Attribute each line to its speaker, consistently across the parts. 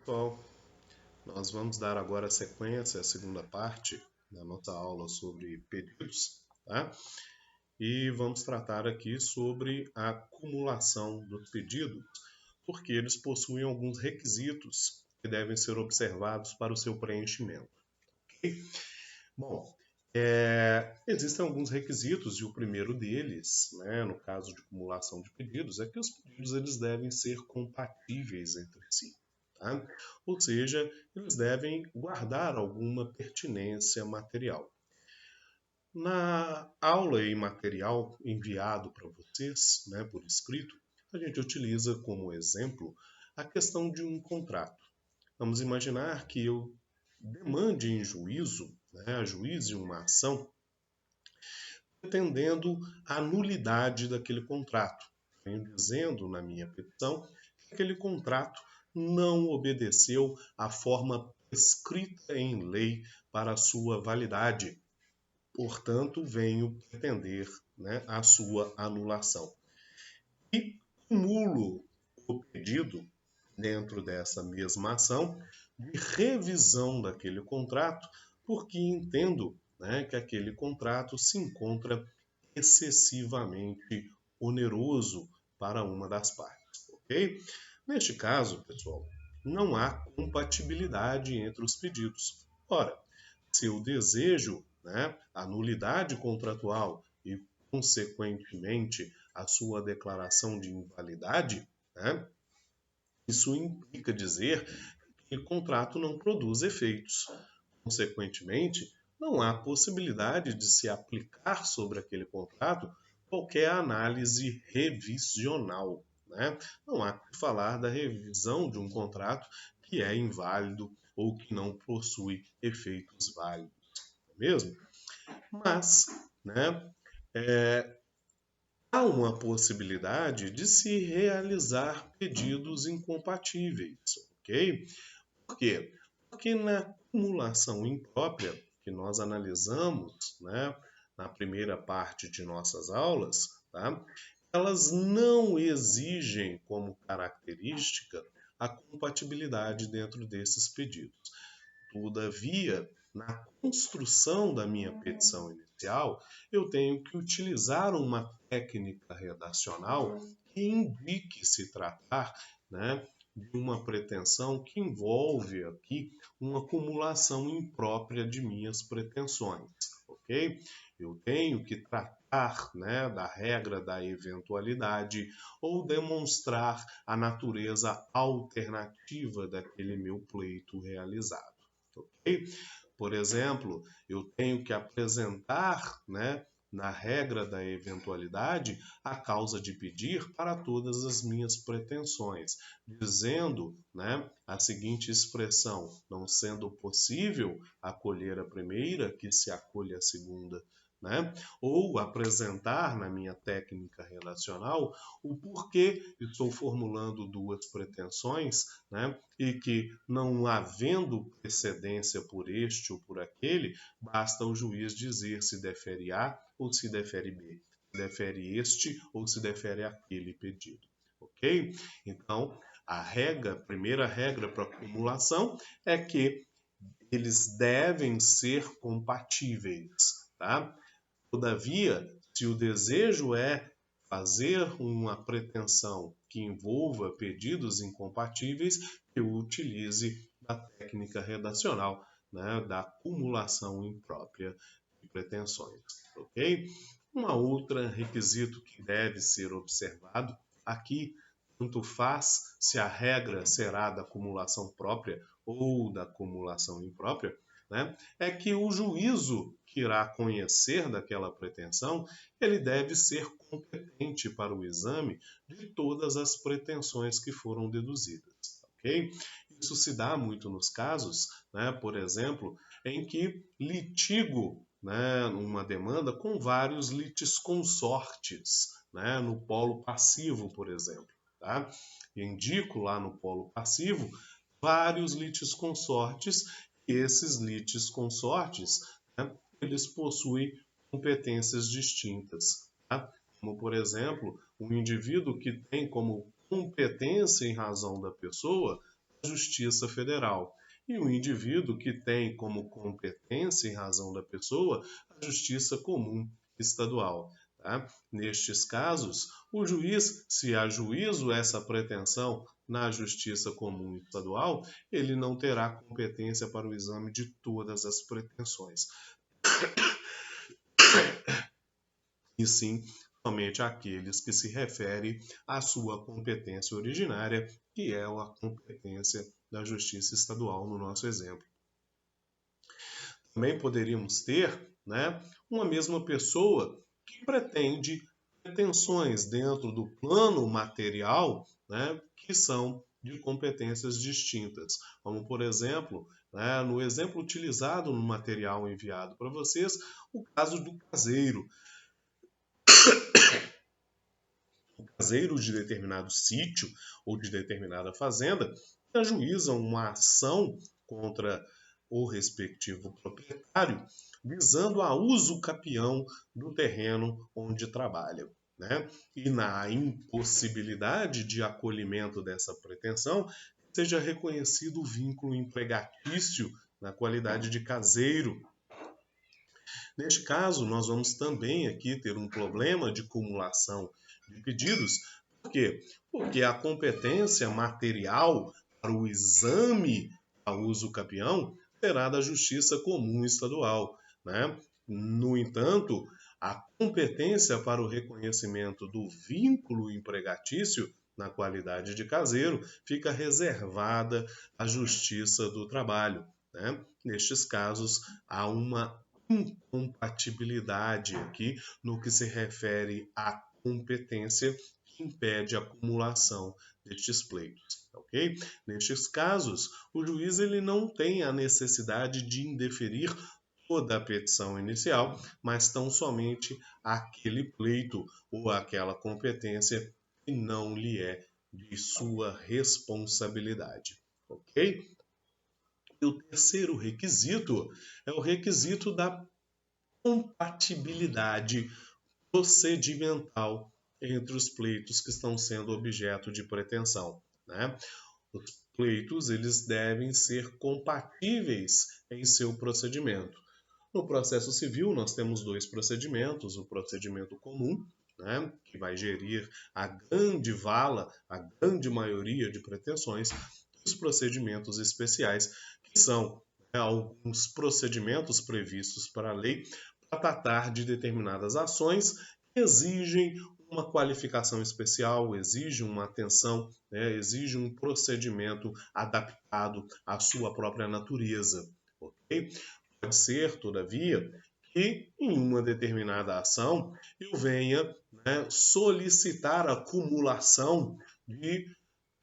Speaker 1: Bom, nós vamos dar agora sequência à segunda parte da nossa aula sobre pedidos, tá? E vamos tratar aqui sobre a acumulação dos pedidos, porque eles possuem alguns requisitos que devem ser observados para o seu preenchimento. Ok? Bom, existem alguns requisitos e o primeiro deles, no caso de acumulação de pedidos, é que os pedidos eles devem ser compatíveis entre si. Tá? Ou seja, eles devem guardar alguma pertinência material. Na aula e material enviado para vocês, por escrito, a gente utiliza como exemplo a questão de um contrato. Vamos imaginar que eu demande em juízo, ajuize uma ação, pretendendo a nulidade daquele contrato. Venho dizendo na minha petição que aquele contrato não obedeceu à forma prescrita em lei para a sua validade. Portanto, venho pretender a sua anulação. E cumulo o pedido dentro dessa mesma ação de revisão daquele contrato, porque entendo que aquele contrato se encontra excessivamente oneroso para uma das partes, ok? Neste caso, pessoal, não há compatibilidade entre os pedidos. Ora, se eu desejo a nulidade contratual e, consequentemente, a sua declaração de invalidade, isso implica dizer que o contrato não produz efeitos. Consequentemente, não há possibilidade de se aplicar sobre aquele contrato qualquer análise revisional. Não há que falar da revisão de um contrato que é inválido ou que não possui efeitos válidos, não é mesmo? Mas, há uma possibilidade de se realizar pedidos incompatíveis, ok? Por quê? Porque na acumulação imprópria que nós analisamos na primeira parte de nossas aulas, tá? Elas não exigem como característica a compatibilidade dentro desses pedidos. Todavia, na construção da minha petição inicial, eu tenho que utilizar uma técnica redacional que indique se tratar de uma pretensão que envolve aqui uma acumulação imprópria de minhas pretensões, ok? Eu tenho que tratar da regra da eventualidade ou demonstrar a natureza alternativa daquele meu pleito realizado. Ok? Por exemplo, eu tenho que apresentar, na regra da eventualidade, a causa de pedir para todas as minhas pretensões, dizendo a seguinte expressão: não sendo possível acolher a primeira, que se acolha a segunda. Ou apresentar na minha técnica relacional o porquê estou formulando duas pretensões e que, não havendo precedência por este ou por aquele, basta o juiz dizer se defere A ou se defere B, se defere este ou se defere aquele pedido. Ok? Então, a primeira regra para acumulação é que eles devem ser compatíveis, tá? Todavia, se o desejo é fazer uma pretensão que envolva pedidos incompatíveis, eu utilize a técnica redacional da acumulação imprópria de pretensões, ok? Uma outra requisito que deve ser observado aqui, tanto faz se a regra será da acumulação própria ou da acumulação imprópria, é que o juízo que irá conhecer daquela pretensão, ele deve ser competente para o exame de todas as pretensões que foram deduzidas, ok? Isso se dá muito nos casos, por exemplo, em que litigo uma demanda com vários litisconsortes, no polo passivo, por exemplo. Tá? Indico lá no polo passivo vários litisconsortes. Esses litisconsortes, eles possuem competências distintas. Tá? Como, por exemplo, um indivíduo que tem como competência em razão da pessoa da Justiça Federal. E o indivíduo que tem como competência, em razão da pessoa, a Justiça Comum Estadual. Tá? Nestes casos, o juiz, se ajuízo essa pretensão na Justiça Comum Estadual, ele não terá competência para o exame de todas as pretensões, e sim somente aqueles que se referem à sua competência originária, que é a competência da Justiça Estadual, no nosso exemplo. Também poderíamos ter, né, uma mesma pessoa que pretende pretensões dentro do plano material, né, que são de competências distintas. Como, por exemplo, né, no exemplo utilizado no material enviado para vocês, o caso do caseiro. O caseiro de determinado sítio ou de determinada fazenda ajuiza uma ação contra o respectivo proprietário, visando a uso capião do terreno onde trabalha. Né? E na impossibilidade de acolhimento dessa pretensão, seja reconhecido o vínculo empregatício na qualidade de caseiro. Neste caso, nós vamos também aqui ter um problema de cumulação de pedidos. Por quê? Porque a competência material para o exame a uso capião será da Justiça Comum Estadual. Né? No entanto, a competência para o reconhecimento do vínculo empregatício na qualidade de caseiro fica reservada à Justiça do Trabalho. Né? Nestes casos, há uma incompatibilidade aqui no que se refere à competência que impede a acumulação destes pleitos, ok? Nestes casos, o juiz ele não tem a necessidade de indeferir toda a petição inicial, mas tão somente aquele pleito ou aquela competência que não lhe é de sua responsabilidade, ok? E o terceiro requisito é o requisito da compatibilidade procedimental entre os pleitos que estão sendo objeto de pretensão. Né? Os pleitos eles devem ser compatíveis em seu procedimento. No processo civil, nós temos dois procedimentos: o procedimento comum, né, que vai gerir a grande vala, a grande maioria de pretensões, e os procedimentos especiais, que são alguns procedimentos previstos para a lei para tratar de determinadas ações que exigem uma qualificação especial, exigem uma atenção, né, exigem um procedimento adaptado à sua própria natureza. Okay? Pode ser, todavia, que em uma determinada ação eu venha, né, solicitar a acumulação de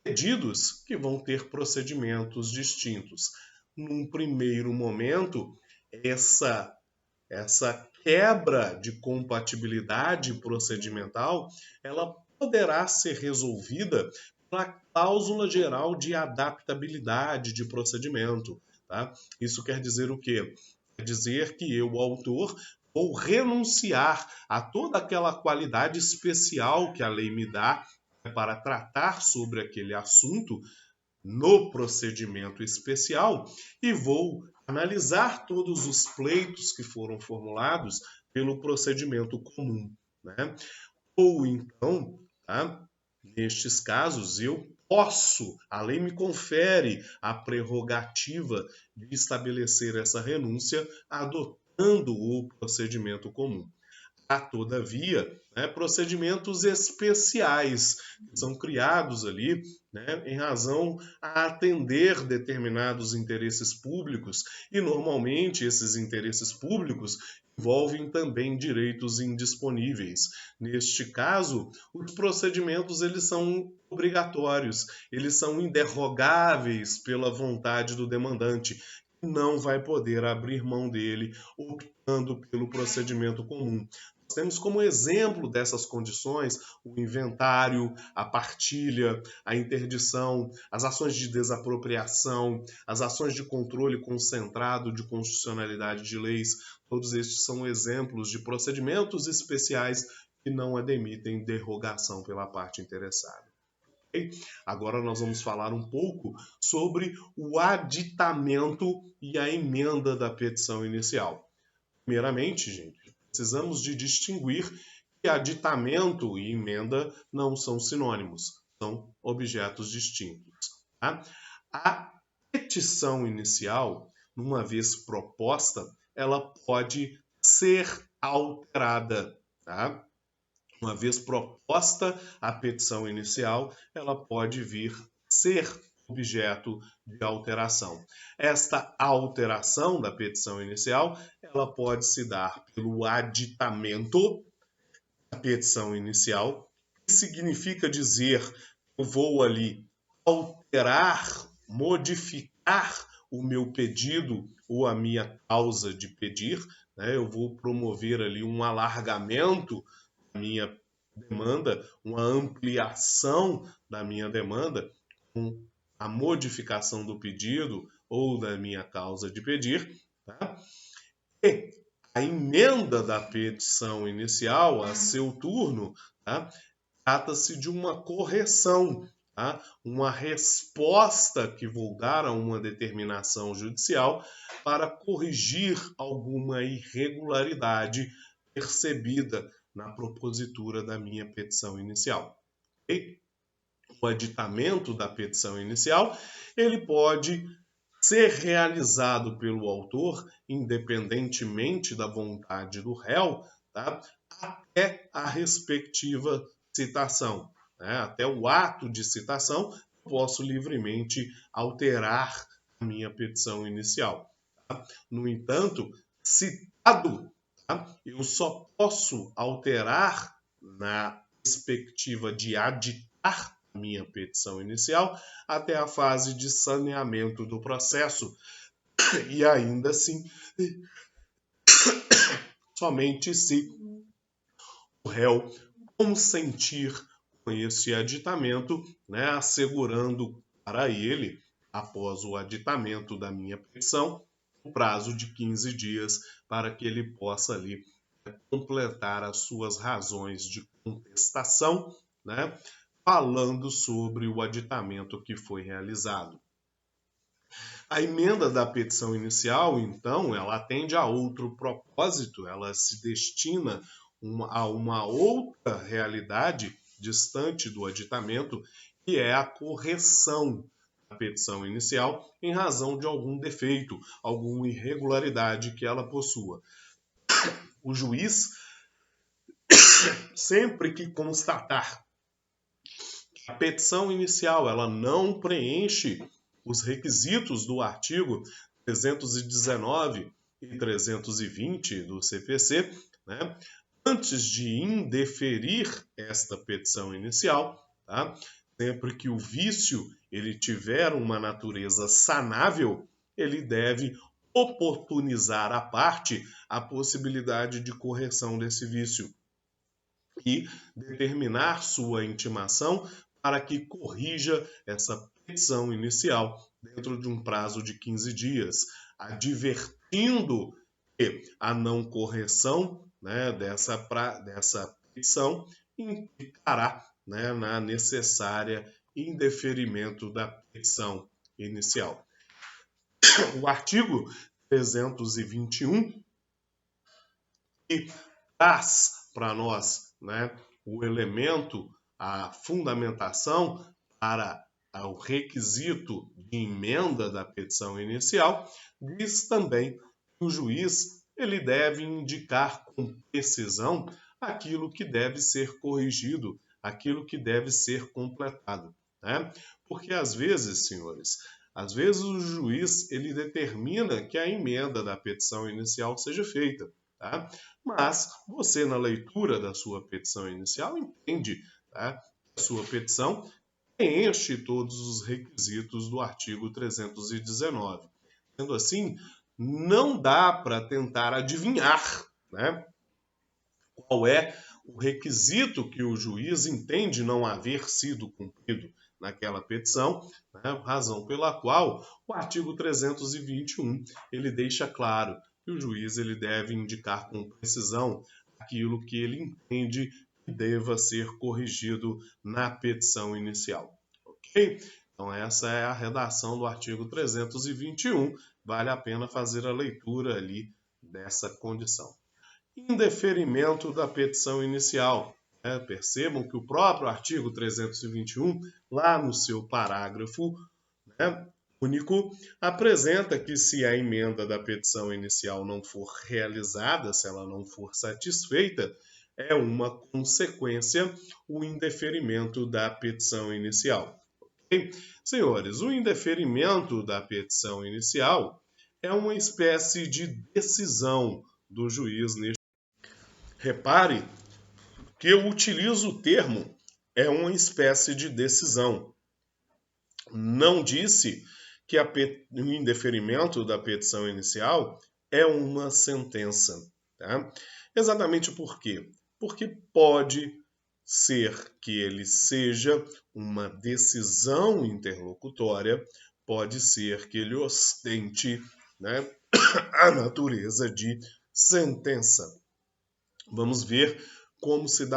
Speaker 1: pedidos que vão ter procedimentos distintos. Num primeiro momento, essa quebra de compatibilidade procedimental, ela poderá ser resolvida pela cláusula geral de adaptabilidade de procedimento. Tá? Isso quer dizer o quê? Quer dizer que eu, o autor, vou renunciar a toda aquela qualidade especial que a lei me dá para tratar sobre aquele assunto no procedimento especial e vou analisar todos os pleitos que foram formulados pelo procedimento comum. Né? Ou então, tá? Nestes casos, a lei me confere a prerrogativa de estabelecer essa renúncia adotando o procedimento comum. Há, todavia, né, procedimentos especiais que são criados ali, né, em razão a atender determinados interesses públicos, e normalmente esses interesses públicos envolvem também direitos indisponíveis. Neste caso, os procedimentos eles são obrigatórios, eles são inderrogáveis pela vontade do demandante, não vai poder abrir mão dele optando pelo procedimento comum. Nós temos como exemplo dessas condições o inventário, a partilha, a interdição, as ações de desapropriação, as ações de controle concentrado de constitucionalidade de leis. Todos estes são exemplos de procedimentos especiais que não admitem derrogação pela parte interessada. Ok? Agora nós vamos falar um pouco sobre o aditamento e a emenda da petição inicial. Primeiramente, gente, precisamos de distinguir que aditamento e emenda não são sinônimos, são objetos distintos. Tá? A petição inicial, uma vez proposta, ela pode ser alterada. Tá? Uma vez proposta a petição inicial, ela pode vir ser objeto de alteração. Esta alteração da petição inicial, ela pode se dar pelo aditamento da petição inicial, que significa dizer eu vou ali alterar, modificar o meu pedido ou a minha causa de pedir, né? Eu vou promover ali um alargamento da minha demanda, uma ampliação da minha demanda, com a modificação do pedido ou da minha causa de pedir, tá? E a emenda da petição inicial, a seu turno, tá? Trata-se de uma correção, tá? Uma resposta que vou dar a uma determinação judicial para corrigir alguma irregularidade percebida na propositura da minha petição inicial. Okay? O aditamento da petição inicial, ele pode ser realizado pelo autor, independentemente da vontade do réu, tá? Até a respectiva citação. Né? Até o ato de citação, posso livremente alterar a minha petição inicial. Tá? No entanto, citado, tá? Eu só posso alterar na perspectiva de aditar a minha petição inicial até a fase de saneamento do processo. E ainda assim, somente se o réu consentir com esse aditamento, né, assegurando para ele, após o aditamento da minha petição, o prazo de 15 dias para que ele possa ali completar as suas razões de contestação, né, falando sobre o aditamento que foi realizado. A emenda da petição inicial, então, ela atende a outro propósito, ela se destina a uma outra realidade distante do aditamento, que é a correção da petição inicial em razão de algum defeito, alguma irregularidade que ela possua. O juiz, sempre que constatar que a petição inicial ela não preenche os requisitos do artigo 319 e 320 do CPC, né? Antes de indeferir esta petição inicial, tá? Sempre que o vício ele tiver uma natureza sanável, ele deve oportunizar à parte a possibilidade de correção desse vício e determinar sua intimação para que corrija essa petição inicial dentro de um prazo de 15 dias, advertindo que a não correção, né, dessa petição implicará, né, na necessária indeferimento da petição inicial. O artigo 321 que traz para nós, né, o elemento, a fundamentação para o requisito de emenda da petição inicial, diz também que o juiz ele deve indicar com precisão aquilo que deve ser corrigido, aquilo que deve ser completado, né? Porque às vezes, senhores, às vezes o juiz ele determina que a emenda da petição inicial seja feita, tá? Mas você, na leitura da sua petição inicial, entende, tá, que a sua petição preenche todos os requisitos do artigo 319. Sendo assim, não dá para tentar adivinhar, né, qual é o requisito que o juiz entende não haver sido cumprido naquela petição, né, razão pela qual o artigo 321 ele deixa claro que o juiz ele deve indicar com precisão aquilo que ele entende que deva ser corrigido na petição inicial. ok? Então, essa é a redação do artigo 321. Vale a pena fazer a leitura ali dessa condição. Indeferimento da petição inicial. Percebam que o próprio artigo 321, lá no seu parágrafo único, apresenta que se a emenda da petição inicial não for realizada, se ela não for satisfeita, é uma consequência o indeferimento da petição inicial. Okay? Senhores, o indeferimento da petição inicial é uma espécie de decisão do juiz neste. Repare que eu utilizo o termo é uma espécie de decisão. Não disse que o indeferimento da petição inicial é uma sentença. Tá? Exatamente por quê? Porque pode ser que ele seja uma decisão interlocutória, pode ser que ele ostente, a natureza de sentença. Vamos ver como se dá